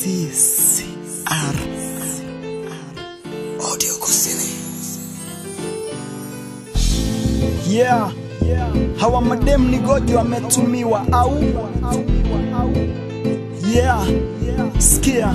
CCR Audio Kusini. Yeah, hawa madem ni gojo wametumiwa au yeah, skia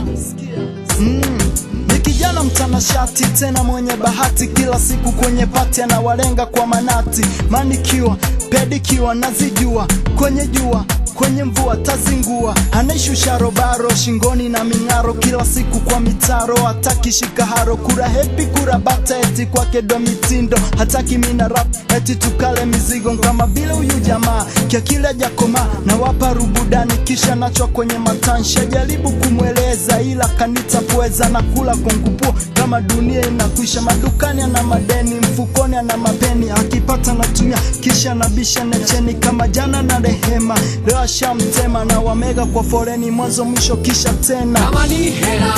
ni kijana mtanashati tena mwenye bahati, kila siku kwenye pati anawalenga kwa manati, manikiwa pedikiwa nazijua, kwenye jua kwenye mvua tazingua, anaishusha robaro shingoni na mingaro, kila siku kwa mitaro hataki shikaharo, kura happy kura bata eti kwake do mitindo, hataki mina rap eti tukale mizigo kama bila huyu jamaa, kia kila jakoma na wapa rubudani kisha nachwa kwenye matansha, jaribu kumweleza ila kanita pweza na kula kongupua kama dunia inakwisha, madukani ana madeni mfukoni ana mapeni, akipata natumia kisha nabisha necheni kama jana na rehema, leo shamtema na wamega kwa foreni mwanzo mwisho kisha tena, kama ni hela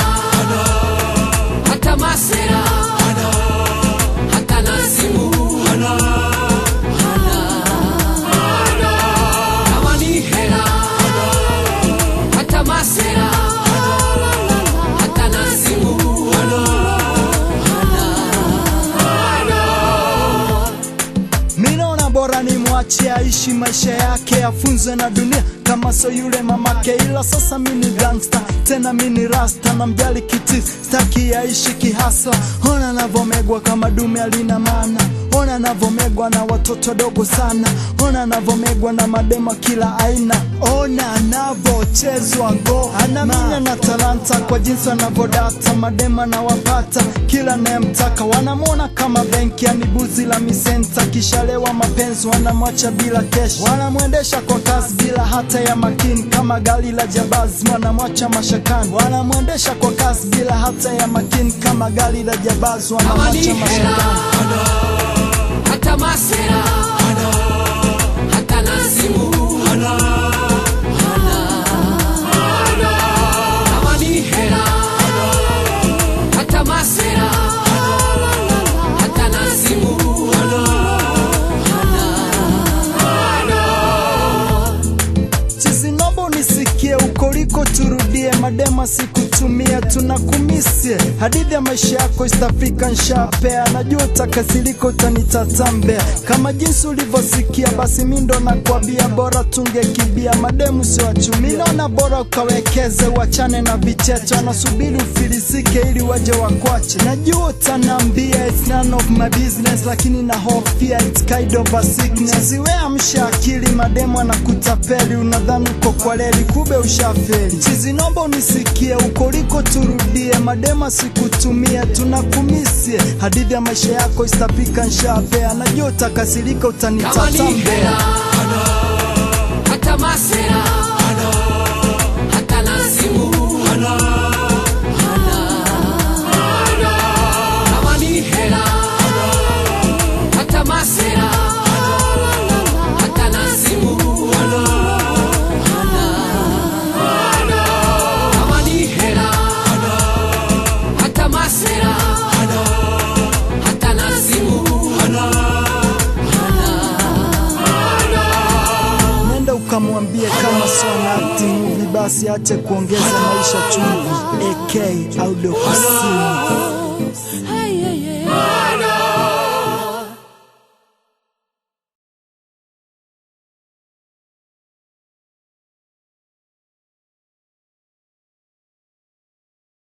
hata masera hata nasimu kama ni hela hata masera hata nasimu minaona bora ni mwache aishi maisha yake, afunzwe na dunia kama so yule mamake, ila sasa mini gangster tena mini rasta, na mjali kiti staki yaishi kihasa, ona navomegwa kama dume alina maana, ona navomegwa na watoto dogo sana, ona navomegwa na madema kila aina, ona navochezwa go, anamina na talanta kwa jinsi anavodata, madema na wapata kila nayemtaka, wanamona kama benki anibuzi la misenta, kishalewa mapenzi wanamwacha bila kesh, wanamwendesha kwa kasi bila hata ya makini, kama gali la jabazi wanamwacha mashakani, wanamwendesha kwa kasi bila hata ya makini, kama gali la jabazi wanamwacha mashakani, hata masera hata nasimu kama ni hela hata masera hata nasimu Chizinombo nisikie ukoliko turudie, madema sikutumia tunakumisie, hadithi ya maisha yako istafika nshapea, najua utakasiliko utanitatambe, kama jinsi ulivosikia basi mindo na kuambia bora tungekibia, mademu siwachumi, naona bora ukawekeze wachane na vichecho, anasubiri ufilisike ili waje wakwache, najua utanambia it's none of my business, lakini na hofia it's kind of a sickness, ziwe amsha akili mademu anakutapeli, unadhani uko kwa leli kube ushafeli, Chizinombo nisikie ukoliko turudie, madema sikutumia tunakumisie, hadithi ya maisha yako istafika nshapea, najua utakasirika utanitatambe, hata masera hata nasimu kama ni hela hata masera hata nasimu kama ni hela hata masera hata nasimu nenda ukamwambie kama swana acting movie basi ache kuongeza maisha chungu, AK Audio Kusini.